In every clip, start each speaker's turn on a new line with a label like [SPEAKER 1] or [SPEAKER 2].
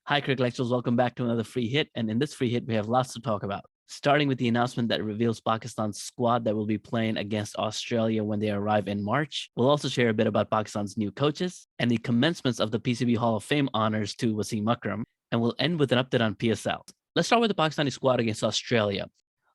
[SPEAKER 1] Hi, Crickellectuals. Welcome back to another free hit. And in this free hit, we have lots to talk about. Starting with the announcement that reveals Pakistan's squad that will be playing against Australia when they arrive in March. We'll also share a bit about Pakistan's new coaches and the commencements of the PCB Hall of Fame honors to Wasim Akram. And we'll end with an update on PSL. Let's start with the Pakistani squad against Australia.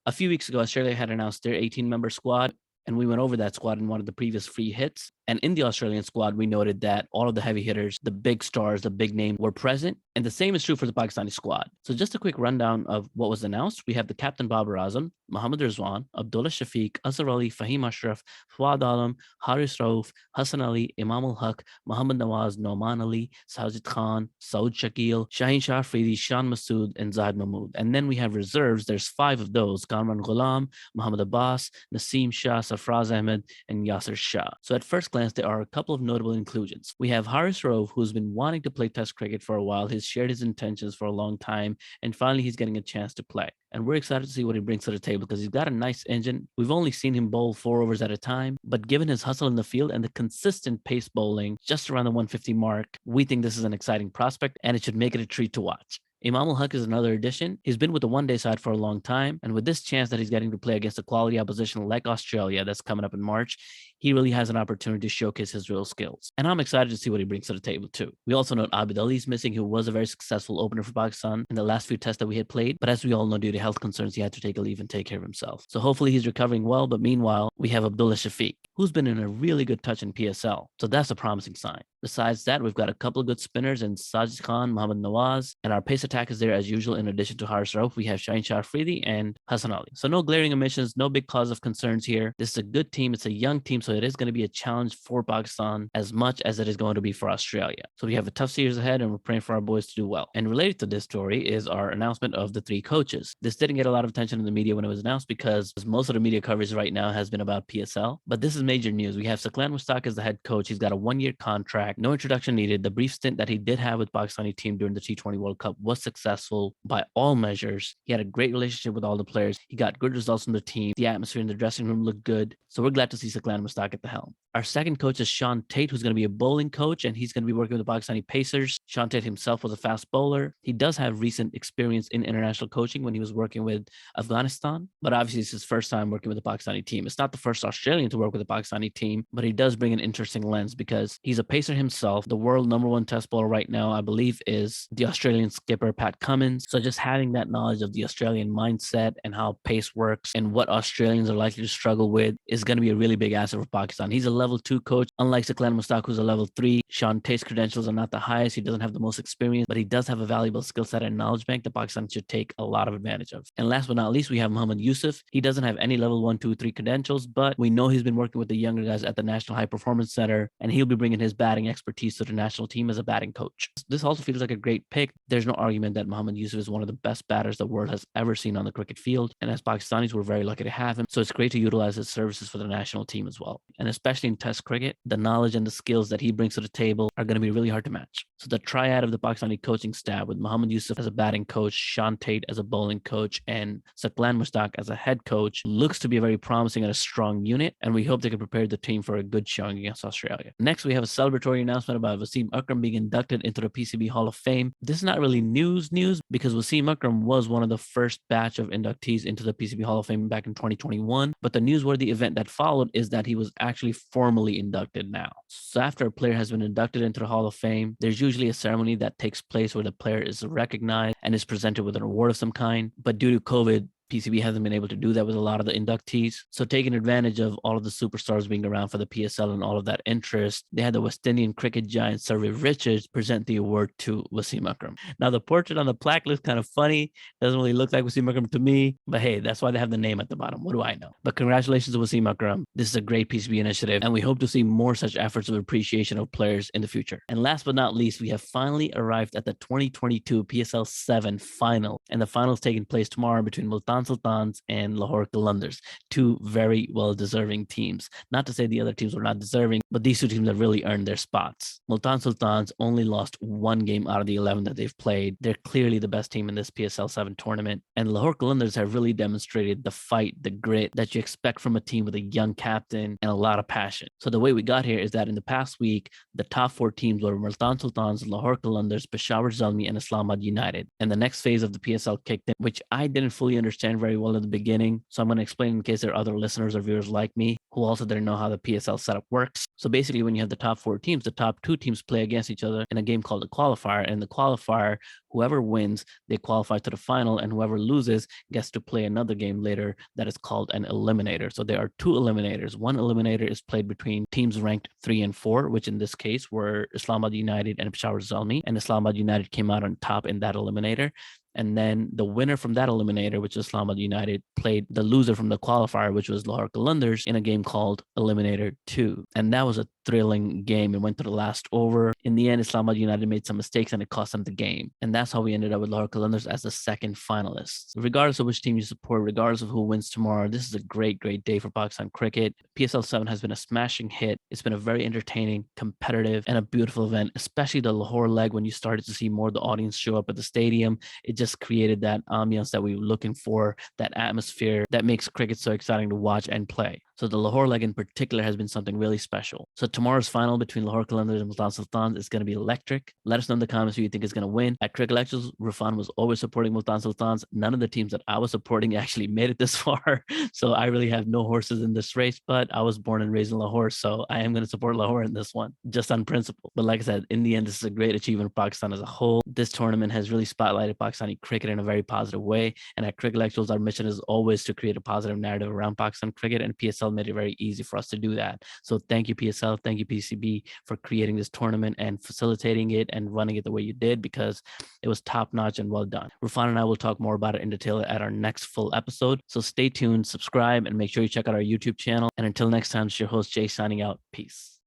[SPEAKER 1] A few weeks ago, Australia had announced their 18-member squad, and we went over that squad in one of the previous free hits. And in the Australian squad, we noted that all of the heavy hitters, the big stars, the big names were present. And the same is true for the Pakistani squad. So just a quick rundown of what was announced. We have the captain babarazam, mohammadrizwan, Abdullah Shafiq, Azhar Ali, Fahim Ashraf, Fuad Alam, Haris Rauf, Hassan Ali, Imam ul Haq, Muhammad Nawaz, Noman Ali, Sajid Khan, Saud Shakil, Shaheen Shah Afridi, Shan Masood, and Zahid Mahmood. And then we have reserves. There's 5 of those: Kamran Ghulam, Muhammad Abbas, Naseem Shah, Sarfraz Ahmed, and Yasir Shah. So at first glance, there are a couple of notable inclusions. We have Haris Rauf, who's been wanting to play Test cricket for a while. He's shared his intentions for a long time, and finally he's getting a chance to play. And we're excited to see what he brings to the table because he's got a nice engine. We've only seen him bowl 4 overs at a time, but given his hustle in the field and the consistent pace bowling just around the 150 mark, we think this is an exciting prospect and it should make it a treat to watch. Imam ul Haq is another addition. He's been with the one-day side for a long time, and with this chance that he's getting to play against a quality opposition like Australia that's coming up in March, he really has an opportunity to showcase his real skills. And I'm excited to see what he brings to the table too. We also note Abid Ali's missing, who was a very successful opener for Pakistan in the last few tests that we had played, but as we all know, due to health concerns, he had to take a leave and take care of himself. So hopefully he's recovering well, but meanwhile, we have Abdullah Shafiq, who's been in a really good touch in PSL. So that's a promising sign. Besides that, we've got a couple of good spinners in Sajid Khan, Muhammad Nawaz, and our pace attack is there as usual. In addition to Haris Rauf, we have Shaheen Shah Afridi and Hassan Ali. So no glaring omissions, no big cause of concerns here. This is a good team. It's a young team, so it is going to be a challenge for Pakistan as much as it is going to be for Australia. So we have a tough series ahead, and we're praying for our boys to do well. And related to this story is our announcement of the 3 coaches. This didn't get a lot of attention in the media when it was announced because most of the media coverage right now has been about PSL. But this is major news. We have Saqlan Mushtaq as the head coach. He's got a 1-year contract, no introduction needed. The brief stint that he did have with Pakistani team during the T20 World Cup was successful by all measures. He had a great relationship with all the players. He got good results from the team. The atmosphere in the dressing room looked good. So we're glad to see Saqlan Mushtaq at the helm. Our second coach is Sean Tate, who's going to be a bowling coach, and he's going to be working with the Pakistani Pacers. Sean Tate himself was a fast bowler. He does have recent experience in international coaching when he was working with Afghanistan, but obviously it's his first time working with the Pakistani team. It's not the first Australian to work with the Pakistani team, but he does bring an interesting lens because he's a pacer himself. The world #1 test bowler right now, I believe, is the Australian skipper, Pat Cummins. So just having that knowledge of the Australian mindset and how pace works and what Australians are likely to struggle with is going to be a really big asset for Pakistan. He's a level 2 coach, unlike Saqlan Mushtaq, who's a level 3. Sean Tate's credentials are not the highest. He doesn't have the most experience, but he does have a valuable skill set and knowledge bank that Pakistan should take a lot of advantage of. And last but not least, we have Muhammad Yusuf. He doesn't have any level 1, 2, 3 credentials, but we know he's been working with the younger guys at the National High Performance Center, and he'll be bringing his batting expertise to the national team as a batting coach. This also feels like a great pick. There's no argument that Muhammad Yusuf is one of the best batters the world has ever seen on the cricket field, and as Pakistanis, we're very lucky to have him. So it's great to utilize his services for the national team as well. And especially in Test cricket, the knowledge and the skills that he brings to the table are going to be really hard to match. So the triad of the Pakistani coaching staff with Muhammad Yusuf as a batting coach, Sean Tate as a bowling coach, and Saqlan Mushtaq as a head coach looks to be a very promising and a strong unit, and we hope they can prepare the team for a good showing against Australia. Next, we have a celebratory announcement about Wasim Akram being inducted into the PCB Hall of Fame. This is not really news because Wasim Akram was one of the first batch of inductees into the PCB Hall of Fame back in 2021, but the newsworthy event that followed is that he was actually formally inducted now. So after a player has been inducted into the Hall of Fame, there's usually a ceremony that takes place where the player is recognized and is presented with an award of some kind, but due to COVID, PCB hasn't been able to do that with a lot of the inductees. So taking advantage of all of the superstars being around for the PSL and all of that interest, they had the West Indian cricket giant Sir Viv Richards present the award to Wasim Akram. Now the portrait on the plaque looks kind of funny. Doesn't really look like Wasim Akram to me, but hey, that's why they have the name at the bottom. What do I know? But congratulations to Wasim Akram. This is a great PCB initiative, and we hope to see more such efforts of appreciation of players in the future. And last but not least, we have finally arrived at the 2022 PSL 7 final, and the final is taking place tomorrow between Multan Multan Sultans and Lahore Qalandars, two very well-deserving teams. Not to say the other teams were not deserving, but these two teams have really earned their spots. Multan Sultans only lost one game out of the 11 that they've played. They're clearly the best team in this PSL 7 tournament. And Lahore Qalandars have really demonstrated the fight, the grit that you expect from a team with a young captain and a lot of passion. So the way we got here is that in the past week, the top 4 teams were Multan Sultans, Lahore Qalandars, peshawarzalmi, and Islamabadunited. And the next phase of the PSL kicked in, which I didn't fully understand very well at the beginning. So I'm going to explain in case there are other listeners or viewers like me who also didn't know how the PSL setup works. So basically, when you have the top 4 teams, the top 2 teams play against each other in a game called the qualifier. And the qualifier, whoever wins, they qualify to the final, and whoever loses gets to play another game later that is called an eliminator. So there are 2 eliminators. One eliminator is played between teams ranked 3 and 4, which in this case were Islamabadunited and peshawarzalmi, and Islamabadunited came out on top in that eliminator. And then the winner from that eliminator, which is Islamabadunited, played the loser from the qualifier, which was Lahore Qalandars, in a game called Eliminator 2. And that was a thrilling game. It went to the last over. In the end, Islamabadunited made some mistakes and it cost them the game. And that's how we ended up with Lahore Qalandars as the second finalists. Regardless of which team you support, regardless of who wins tomorrow, this is a great, great day for Pakistan cricket. PSL 7 has been a smashing hit. It's been a very entertaining, competitive, and a beautiful event, especially the Lahore leg when you started to see more of the audience show up at the stadium. It just created that ambiance that we were looking for, that atmosphere that makes cricket so exciting to watch and play. So the Lahore leg in particular has been something really special. So tomorrow's final between Lahore Qalandars and Multan Sultans is going to be electric. Let us know in the comments who you think is going to win. At Crickellectuals, Rufan was always supporting Multan Sultans. None of the teams that I was supporting actually made it this far. So I really have no horses in this race, but I was born and raised in Lahore. So I am going to support Lahore in this one, just on principle. But like I said, in the end, this is a great achievement for Pakistan as a whole. This tournament has really spotlighted Pakistani cricket in a very positive way. And at Crickellectuals, our mission is always to create a positive narrative around Pakistan cricket, and PSL made it very easy for us to do that. So thank you, PSL. Thank you, PCB, for creating this tournament and facilitating it and running it the way you did, because it was top notch and well done. Rufan and I will talk more about it in detail at our next full episode. So stay tuned, subscribe, and make sure you check out our YouTube channel. And until next time, it's your host, Jay, signing out. Peace.